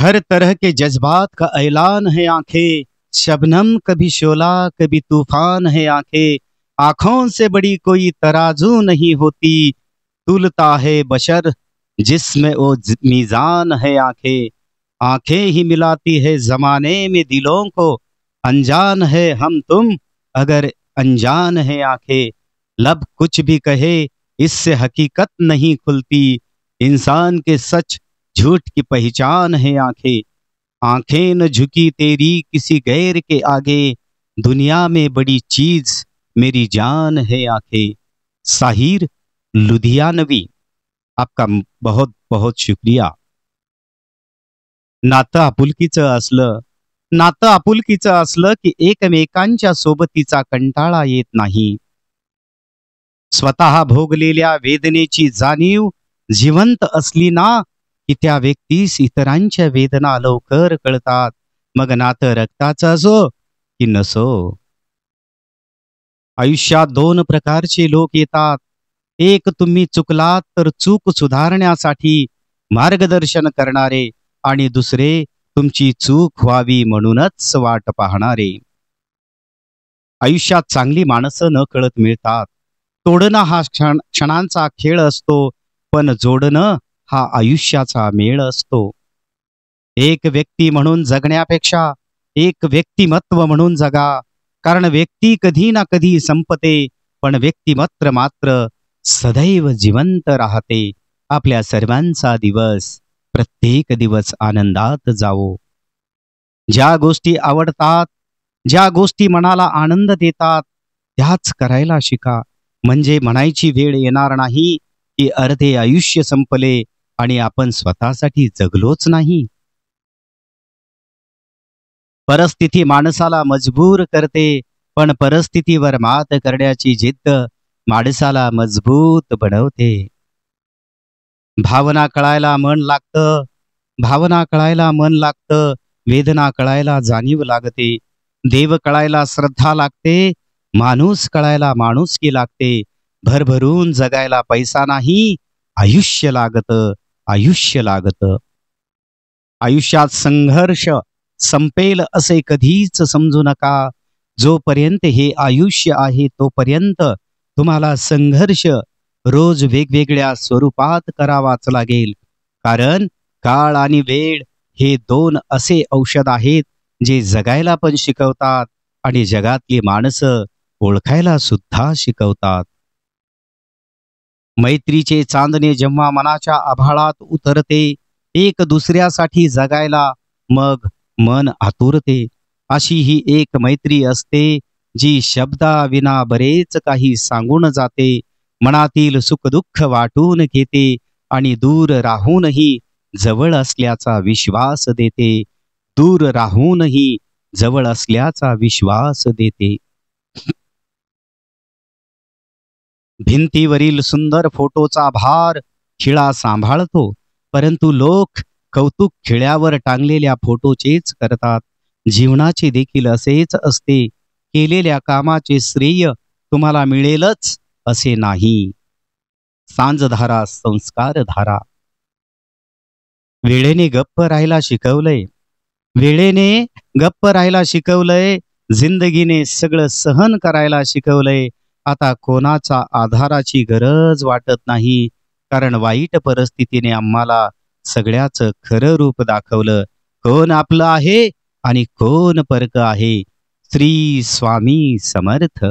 हर तरह के जज्बात का ऐलान है आंखें, शबनम कभी शोला कभी तूफान है आंखें। आंखों से बड़ी कोई तराजू नहीं होती, तुलता है बशर जिसमें वो मीजान है आंखें। आंखें ही मिलाती है जमाने में दिलों को, अनजान है हम तुम अगर अनजान है आंखें। लब कुछ भी कहे इससे हकीकत नहीं खुलती, इंसान के सच झूठ की पहचान है आंखें। आंखें न झुकी तेरी किसी गैर के आगे, दुनिया में बड़ी चीज मेरी जान है आंखें। साहिर लुधियानवी, आपका बहुत बहुत शुक्रिया। नातं आपुलकीचं असलं की एकमेकांच्या सोबतीचा कंटाळा येत नाही। स्वतः भोगलेल्या वेदनेची जाणीव जिवंत असली ना, की त्या व्यक्तीस इतरांच्या वेदना लवकर कळतात, मग नातं रक्ताचं असो की नसो। आयुष्यात दोन प्रकारचे लोक येतात, एक तुम्ही चुकलात तर चूक सुधारण्यासाठी मार्गदर्शन करणारे, आणि दुसरे तुमची चूक व्हावी म्हणूनच वाट पाहणारे। आयुष्यात चांगली माणसं न कळत मिळतात। तोडणं हा क्षणांचा खेळ असतो, पण जोडणं हा आयुष्याचा मेळ असतो। एक व्यक्ती म्हणून जगण्यापेक्षा एक व्यक्तिमत्व म्हणून जगा, कारण व्यक्ती कधी ना कधी संपते, पण व्यक्तिमत्व मात्र सदैव जिवंत राहते। आपल्या सर्वांचा दिवस प्रत्येक दिवस आनंदात जावो। ज्या गोष्टी आवडतात, ज्या गोष्टी मनाला आनंद देतात, त्याच करायला शिका, म्हणजे म्हणायची वेळ येणार नाही की अर्धे आयुष्य संपले आणि आपण स्वतःसाठी जगलोच नाही। परिस्थिती माणसाला मजबूर करते, पण परिस्थितीवर मात करण्याची जिद्द माणसाला मजबूत बनवते। भावना कळायला मन लागतं, भावना कळायला मन लागतं, वेदना कळायला जाणीव लागते, देव कळायला श्रद्धा लागते, माणूस कळायला माणुसकी लागते। भरभरून जगायला पैसा नाही, आयुष्य लागतं, आयुष्य लागतं। आयुष्यात संघर्ष संपेल असे कधीच समजू नका। जोपर्यंत हे आयुष्य आहे तोपर्यंत तुम्हाला संघर्ष रोज वेगवेगळ्या स्वरूपात करावाच लागेल, कारण काळ आणि वेळ हे दोन असे औषध आहेत जे जगायला पण शिकवतात आणि जगातली माणसं ओळखायला सुद्धा शिकवतात। मैत्रीचे चांदणे जेव्हा मनाच्या आभाळात उतरते, एक दुसऱ्यासाठी जगायला मग मन आतुरते। अशी ही एक मैत्री असते जी शब्दाविना बरेच काही सांगून जाते, मनातील सुखदुःख वाटून घेते आणि दूर राहूनही जवळ असल्याचा विश्वास देते, दूर राहूनही जवळ असल्याचा विश्वास देते। भिंतीवरील सुंदर फोटोचा भार खिळा सांभाळतो, परंतु लोक कौतुक खिळ्यावर टांगलेल्या फोटोचेच करतात। जीवनाचे देखील असेच असते, केलेल्या कामाचे श्रेय तुम्हाला मिळेलच असे नाही। सांजधारा संस्कार धारा। वेळेने गप्प राहायला शिकवलंय, वेळेने गप्प राहायला शिकवलंय, जिंदगीने सगळं सहन करायला शिकवलंय। आता कोणाचा आधाराची गरज वाटत नाही, कारण वाईट परिस्थितीने आम्हाला सगळ्याचं खरं रूप दाखवलं, कोण आपलं आहे आणि कोण परक आहे। श्री स्वामी समर्थ।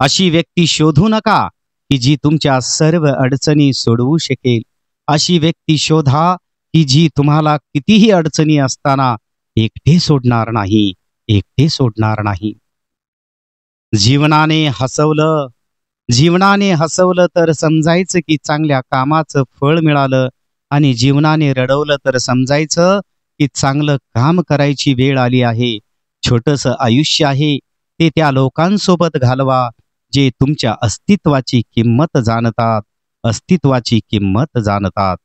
अशी व्यक्ती शोधू नका की जी तुमच्या सर्व अडचणी सोडवू शकेल, अशी व्यक्ती शोधा की जी तुम्हाला कितीही अडचणी असताना एकटे सोडणार नाही, एकटे सोडणार नाही। जीवनाने हसवलं तर समजायचं की चांगल्या कामाचं फळ मिळालं, आणि जीवनाने रडवलं तर समजायचं की चांगलं काम करायची वेळ आली आहे। छोटंसं आयुष्य आहे ते त्या लोकांसोबत घालवा जे तुमच्या अस्तित्वाची किंमत जाणतात, अस्तित्वाची किंमत जाणतात।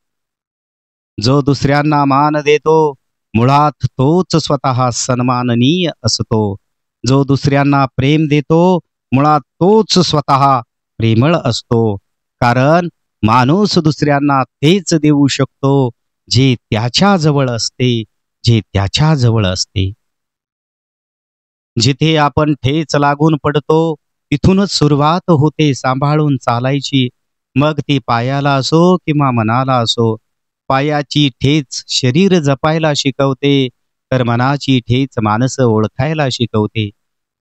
जो दुसऱ्यांना मान देतो मुळात तोच स्वतः सन्माननीय असतो, जो दुसऱ्यांना प्रेम देतो मुळात तोच स्वतः प्रेमळ असतो, कारण माणूस दुसऱ्यांना तेच देऊ शकतो जे त्याच्या जवळ असते, जे त्याच्या जवळ असते. जिथे आपण ठेच लागून पडतो तिथूनच सुरुवात होते सांभाळून चालायची. मग ती पायाला असो किंवा मनाला असो. पायाची ठेच शरीर जपायला शिकवते, तर मनाची ठेच माणसं ओळखायला शिकवते.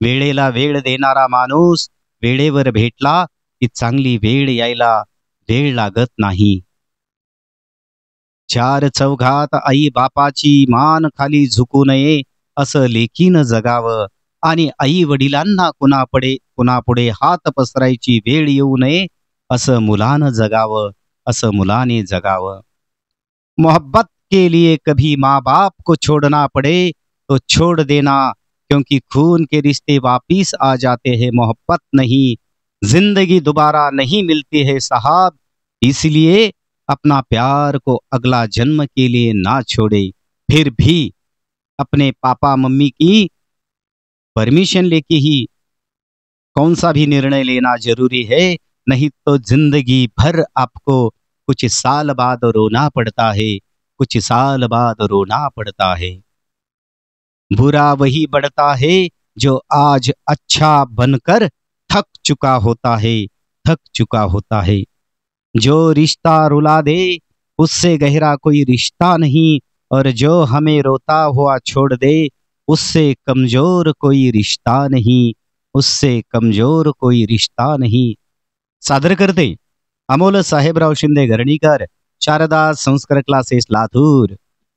वेळेला वेळ देणारा माणूस वेळेवर भेटला की चांगली वेळ यायला वेळ लागत नाही. चार चौघात आई बापाची मान खाली झुकू नये असं लेकीनं जगावं, आणि आई वडिलांना कुणापुढे हात पसरायची वेळ येऊ नये असं मुलानं जगावं, असं मुलाने जगावं. मोहब्बत के लिए कभी माँ बाप को छोड़ना पड़े तो छोड़ देना, क्योंकि खून के रिश्ते वापिस आ जाते हैं, मोहब्बत नहीं. जिंदगी दोबारा नहीं मिलती है साहब, इसलिए अपना प्यार को अगला जन्म के लिए ना छोड़े. फिर भी अपने पापा मम्मी की परमिशन लेके ही कौन सा भी निर्णय लेना जरूरी है, नहीं तो जिंदगी भर आपको कुछ साल बाद रोना पड़ता है, कुछ साल बाद रोना पड़ता है. बुरा वही बढ़ता है जो आज अच्छा बनकर थक चुका होता है, थक चुका होता है. जो रिश्ता रुला दे उससे गहरा कोई रिश्ता नहीं, और जो हमें रोता हुआ छोड़ दे उससे कमजोर कोई रिश्ता नहीं, उससे कमजोर कोई रिश्ता नहीं. सादर करते अमोल साहेबराव शिंदे घरणीकर, शारदा संस्कार क्लासेस लातूर.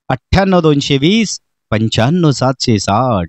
98 220 95 760.